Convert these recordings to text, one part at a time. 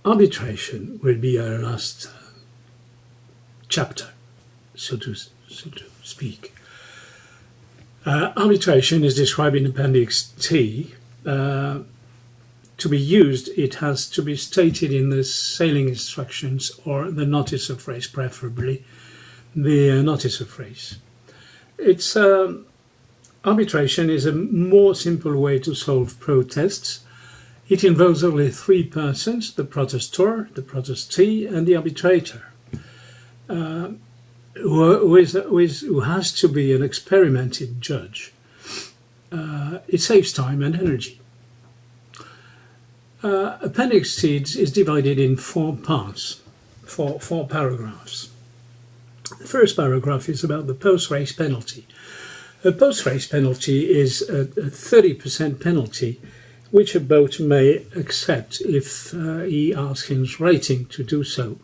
Arbitration will be our last chapter, so to speak. Arbitration is described in Appendix T. To be used, it has to be stated in the sailing instructions or the notice of race, preferably the notice of race. Arbitration is a more simple way to solve protests. It involves only three persons: the protestor, the protestee, and the arbitrator, who has to be an experimented judge. It saves time and energy. Appendix C is divided in four parts, four paragraphs. The first paragraph is about the post-race penalty. A post-race penalty is a 30% penalty which a boat may accept if he asks in writing to do so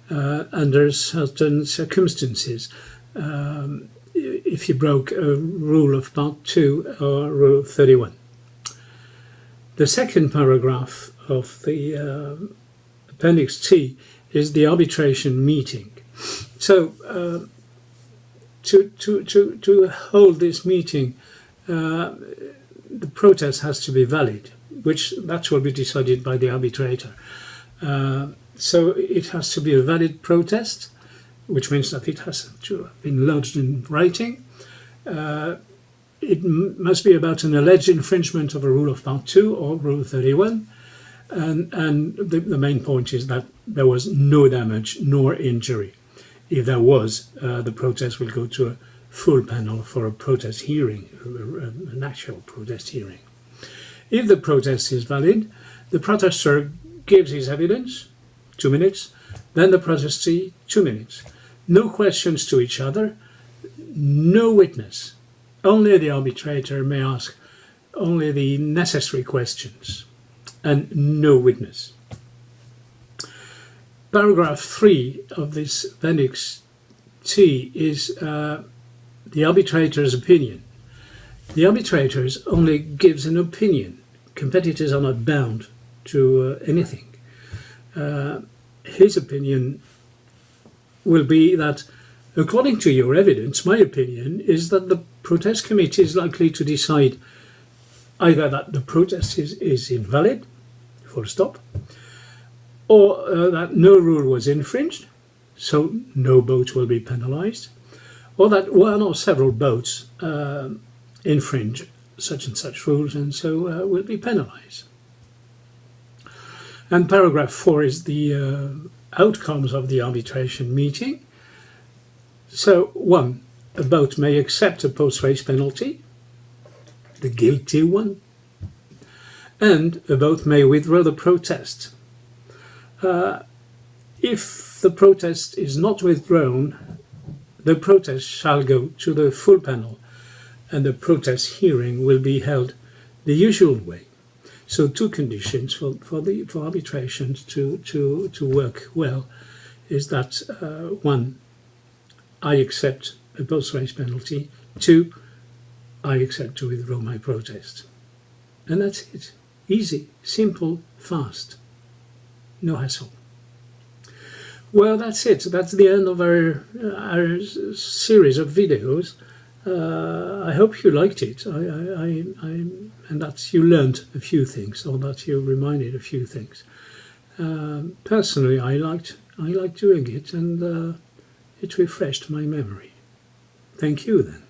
under certain circumstances. If you broke a rule of Part 2 or Rule 31. The second paragraph of the Appendix T is the arbitration meeting. So to hold this meeting, the protest has to be valid, that will be decided by the arbitrator. So it has to be a valid protest, which means that it has to have been lodged in writing. It must be about an alleged infringement of a rule of Part 2 or Rule 31. And the main point is that there was no damage nor injury. If there was, the protest will go to a full panel for a protest hearing, an actual protest hearing. If the protest is valid, the protester gives his evidence, 2 minutes, then the protestee, 2 minutes. No questions to each other, no witness. Only the arbitrator may ask only the necessary questions, and no witness. Paragraph 3 of this Appendix T is the arbitrator's opinion. The arbitrator only gives an opinion. Competitors are not bound to anything. His opinion will be that, according to your evidence, my opinion is that the protest committee is likely to decide either that the protest is invalid, full stop, or that no rule was infringed, so no boat will be penalized, or that one or several boats infringe such and such rules and so will be penalized. And paragraph 4 is the outcomes of the arbitration meeting. So 1, a boat may accept a post-race penalty, the guilty one, and a boat may withdraw the protest. If the protest is not withdrawn, the protest shall go to the full panel, and the protest hearing will be held the usual way. So 2 conditions for arbitration to work well is that 1, I accept a post-race penalty. 2, I accept to withdraw my protest. And that's it. Easy, simple, fast. No hassle. Well, that's it. That's the end of our series of videos. I hope you liked it. And that you learned a few things, or that you reminded a few things. Personally, I liked doing it, and it refreshed my memory. Thank you then.